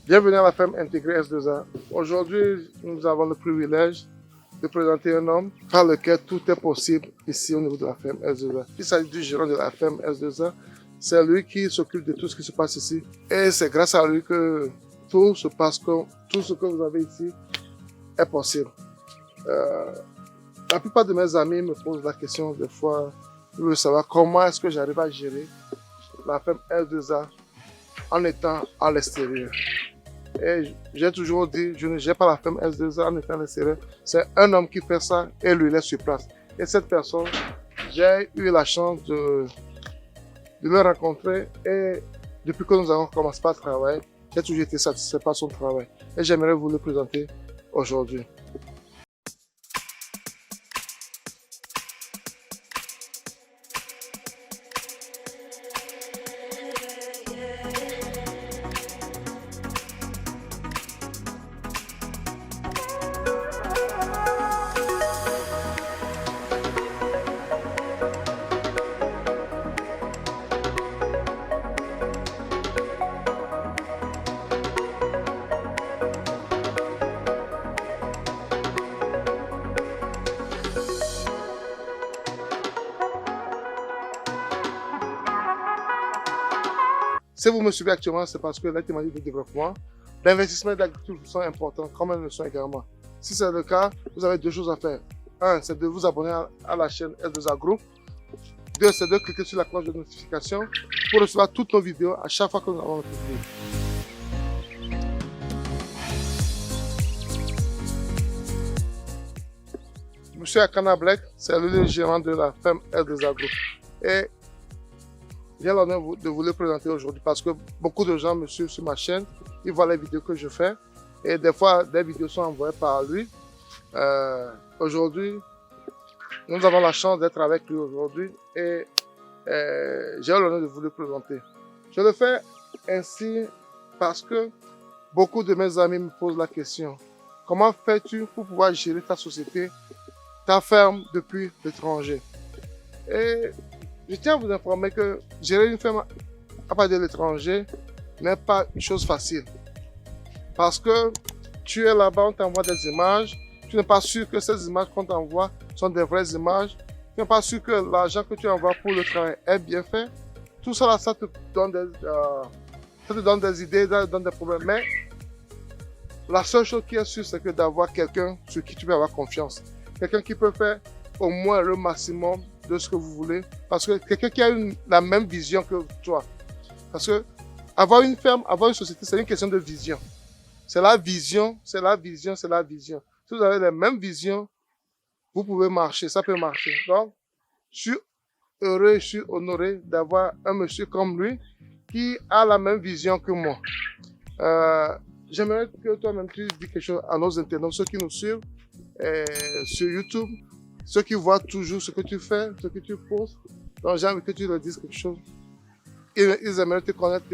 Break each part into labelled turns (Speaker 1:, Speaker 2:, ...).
Speaker 1: Bienvenue à la ferme intégrée S2A. Aujourd'hui, nous avons le privilège de présenter un homme par lequel tout est possible ici au niveau de la ferme S2A. Il s'agit du gérant de la ferme S2A. C'est lui qui s'occupe de tout ce qui se passe ici. Et c'est grâce à lui que tout se passe comme tout ce que vous avez ici est possible. La plupart de mes amis me posent la question des fois, ils veulent savoir comment est-ce que j'arrive à gérer la ferme S2A en étant à l'extérieur. Et j'ai toujours dit, je ne gère pas la ferme S2A en étant à l'extérieur. C'est un homme qui fait ça et lui, il est sur place. Et cette personne, j'ai eu la chance de le rencontrer et depuis que nous avons commencé par travailler, j'ai toujours été satisfait par son travail. Et j'aimerais vous le présenter aujourd'hui. Si vous me suivez actuellement, c'est parce que la thématique de développement, l'investissement et l'agriculture sont importants, comme elles le sont également. Si c'est le cas, vous avez deux choses à faire. Un, c'est de vous abonner à la chaîne S2A Group. Deux, c'est de cliquer sur la cloche de notification pour recevoir toutes nos vidéos à chaque fois que nous avons publié. Monsieur Akana Black, c'est le gérant de la ferme S2A Group. Et j'ai l'honneur de vous le présenter aujourd'hui parce que beaucoup de gens me suivent sur ma chaîne, ils voient les vidéos que je fais et des fois des vidéos sont envoyées par lui. Aujourd'hui, nous avons la chance d'être avec lui aujourd'hui et j'ai l'honneur de vous le présenter. Je le fais ainsi parce que beaucoup de mes amis me posent la question: comment fais-tu pour pouvoir gérer ta société, ta ferme depuis l'étranger? Et je tiens à vous informer que gérer une ferme à partir de l'étranger n'est pas une chose facile. Parce que tu es là-bas, on t'envoie des images, tu n'es pas sûr que ces images qu'on t'envoie sont des vraies images, tu n'es pas sûr que l'argent que tu envoies pour le travail est bien fait. Tout ça, là, ça te donne des idées, ça te donne des problèmes. Mais la seule chose qui est sûre, c'est que d'avoir quelqu'un sur qui tu peux avoir confiance. Quelqu'un qui peut faire au moins le maximum de ce que vous voulez. Parce que quelqu'un qui a la même vision que toi. Parce que avoir une ferme, avoir une société, c'est une question de vision. C'est la vision, c'est la vision, c'est la vision. Si vous avez la même vision, vous pouvez marcher, ça peut marcher. Donc, je suis heureux, je suis honoré d'avoir un monsieur comme lui qui a la même vision que moi. J'aimerais que toi-même tu dises quelque chose à nos internautes, ceux qui nous suivent sur YouTube, ceux qui voient toujours ce que tu fais, ce que tu poses. Donc j'ai envie que tu leur dises quelque chose. Ils aimeraient te connaître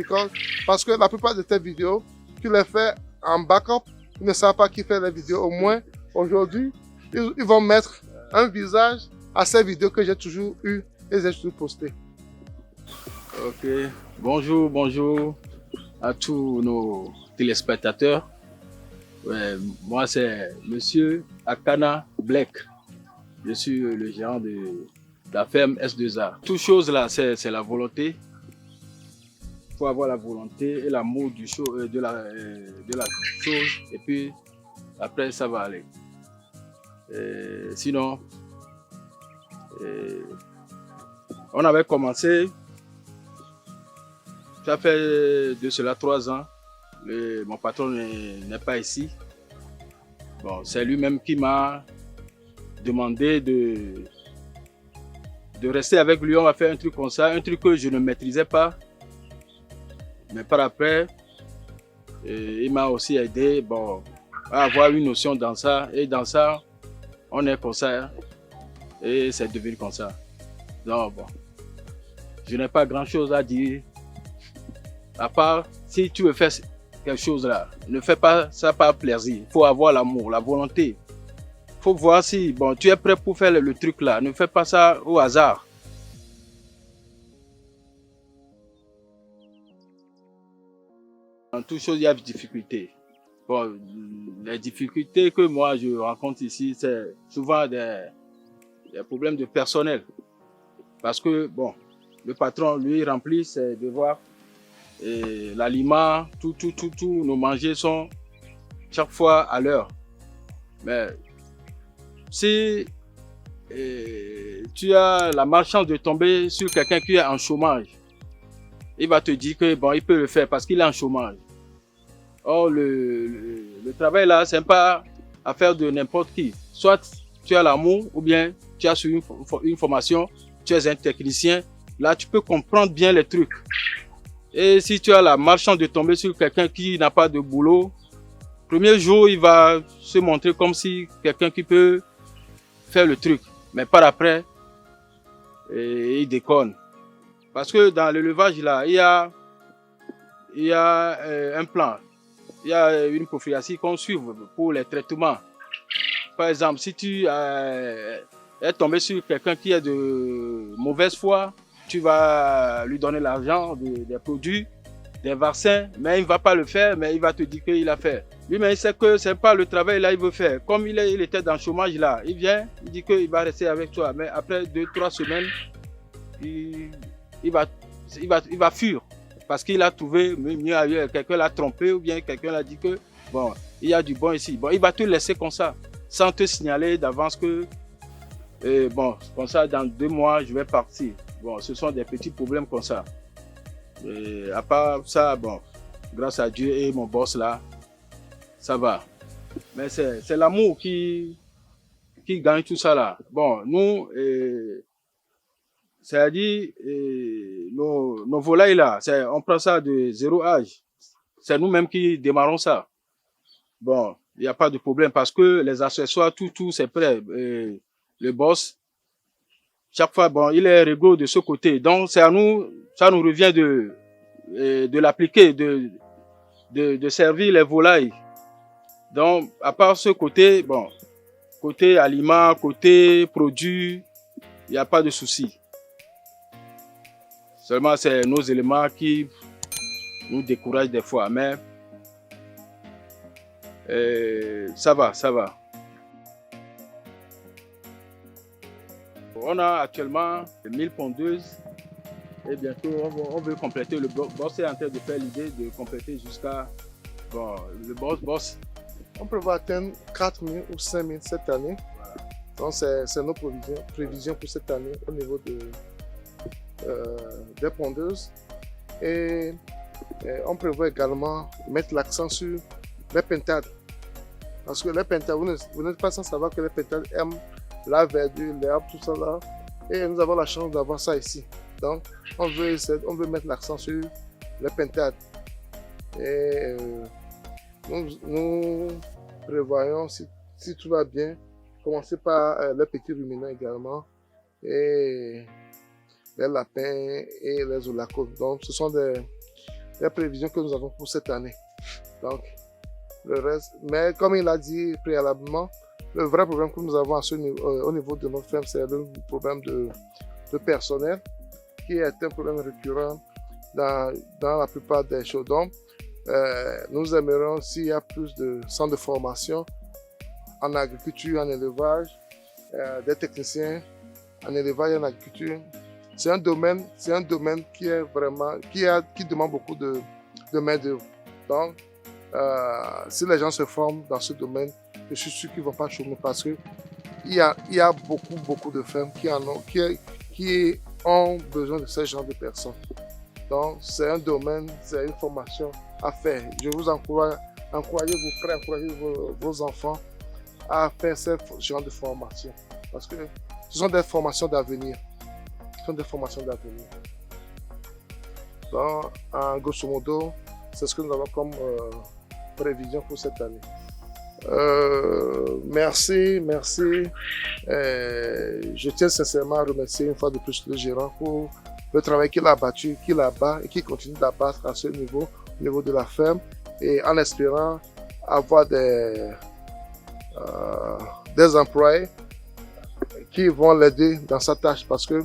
Speaker 1: parce que la plupart de tes vidéos, tu les fais en backup. Ils ne savent pas qui fait les vidéos. Au moins, aujourd'hui, ils vont mettre un visage à ces vidéos que j'ai toujours eues et j'ai toujours postées.
Speaker 2: Ok, bonjour à tous nos téléspectateurs. Ouais, moi c'est Monsieur Akana Black. Je suis le gérant de la ferme S2A. Toute chose là, c'est la volonté. Il faut avoir la volonté et l'amour de la chose. Et puis après, ça va aller. Sinon, on avait commencé, ça fait de cela 3 ans. Mon patron n'est pas ici. Bon, c'est lui-même qui m'a demandé de rester avec lui. On va faire un truc comme ça, un truc que je ne maîtrisais pas. Mais par après, il m'a aussi aidé à avoir une notion dans ça. Et dans ça, on est comme ça. Et c'est devenu comme ça. Donc bon, je n'ai pas grand-chose à dire. À part, si tu veux faire quelque chose là, ne fais pas ça par plaisir. Il faut avoir l'amour, la volonté. Il faut voir si tu es prêt pour faire le truc là. Ne fais pas ça au hasard. Dans toute chose, il y a des difficultés. Bon, les difficultés que moi je rencontre ici, c'est souvent des problèmes de personnel. Parce que, bon, le patron, lui, remplit ses devoirs. Et l'aliment, tout, nos manger sont chaque fois à l'heure. Mais si tu as la malchance de tomber sur quelqu'un qui est en chômage, il va te dire que bon, il peut le faire parce qu'il est en chômage. Or, le travail là, c'est pas affaire de n'importe qui. Soit tu as l'amour ou bien tu as suivi une formation, tu es un technicien. Là, tu peux comprendre bien les trucs. Et si tu as la malchance de tomber sur quelqu'un qui n'a pas de boulot, premier jour, il va se montrer comme si quelqu'un qui peut faire le truc. Mais par après, il déconne. Parce que dans l'élevage, là, il y a un plan. Il y a une prophylaxie qu'on suit pour les traitements. Par exemple, si tu es tombé sur quelqu'un qui est de mauvaise foi, tu vas lui donner l'argent, des produits, des vaccins, mais il ne va pas le faire, mais il va te dire qu'il a fait. Lui, mais il sait que ce n'est pas le travail là qu'il veut faire. Comme il était dans le chômage là, il vient, il dit qu'il va rester avec toi. Mais après 2-3 semaines, il va fuir. Parce qu'il a trouvé mieux ailleurs. Quelqu'un l'a trompé ou bien quelqu'un l'a dit que bon, il y a du bon ici. Bon, il va te laisser comme ça, sans te signaler d'avance que bon, comme ça, dans 2 mois, je vais partir. Bon, ce sont des petits problèmes comme ça. Et à part ça, bon, grâce à Dieu et mon boss là, ça va. Mais c'est l'amour qui gagne tout ça là. Bon, nous, c'est-à-dire, nos volailles là, on prend ça de 0 âge. C'est nous-mêmes qui démarrons ça. Bon, il n'y a pas de problème parce que les accessoires, tout, c'est prêt. Le boss, chaque fois, bon, il est réglo de ce côté. Donc, c'est à nous, ça nous revient de l'appliquer, de servir les volailles. Donc, à part ce côté, bon, côté aliments, côté produits, il n'y a pas de souci. Seulement, c'est nos éléments qui nous découragent des fois, mais ça va. On a actuellement 1000 pondeuses et bientôt on veut compléter. Le boss est en train de faire l'idée de compléter jusqu'à bon, le boss.
Speaker 1: On prévoit atteindre 4 000 ou 5 000 cette année. Donc c'est nos prévisions pour cette année au niveau des pondeuses. Et on prévoit également mettre l'accent sur les pintades. Parce que les pintades, vous n'êtes pas sans savoir que les pintades aiment la verdure, l'herbe, tout ça là. Et nous avons la chance d'avoir ça ici. Donc, on veut mettre l'accent sur les pintades. Et nous prévoyons, si tout va bien, commencer par les petits ruminants également. Et les lapins et les olacos. Donc, ce sont des prévisions que nous avons pour cette année. Donc, le reste, mais comme il a dit préalablement, le vrai problème que nous avons au niveau de notre ferme, c'est le problème de personnel, qui est un problème récurrent dans la plupart des choses. Donc, nous aimerions s'il y a plus de centres de formation en agriculture, en élevage, des techniciens en élevage et en agriculture. C'est un domaine qui est vraiment, qui demande beaucoup de main-d'œuvre. Donc, si les gens se forment dans ce domaine, je suis sûr qu'ils ne vont pas chômer parce qu'il y a beaucoup de femmes qui ont besoin de ce genre de personnes. Donc, c'est un domaine, c'est une formation à faire. Je vous encourage, encouragez vos enfants à faire ce genre de formation parce que ce sont des formations d'avenir. Donc, en grosso modo, c'est ce que nous avons comme prévision pour cette année. Merci. Je tiens sincèrement à remercier une fois de plus le gérant pour le travail qu'il a abattu, qu'il abat et qu'il continue d'abattre à ce niveau, au niveau de la ferme, et en espérant avoir des employés qui vont l'aider dans sa tâche parce que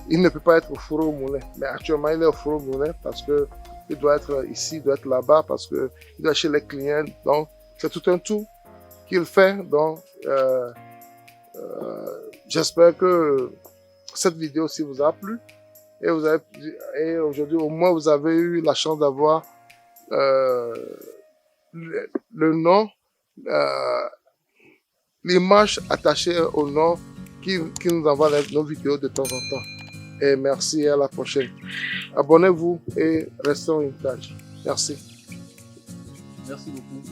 Speaker 1: il ne peut pas être au four au moulin. Mais actuellement, il est au four au moulin parce que il doit être ici, il doit être là-bas parce qu'il doit être chez les clients. Donc, c'est tout un tout qu'il fait. Donc, j'espère que cette vidéo aussi vous a plu. Et, aujourd'hui, au moins, vous avez eu la chance d'avoir le nom, l'image attachée au nom qui nous envoie nos vidéos de temps en temps. Et merci et à la prochaine. Abonnez-vous et restons in touch. Merci.
Speaker 2: Merci beaucoup.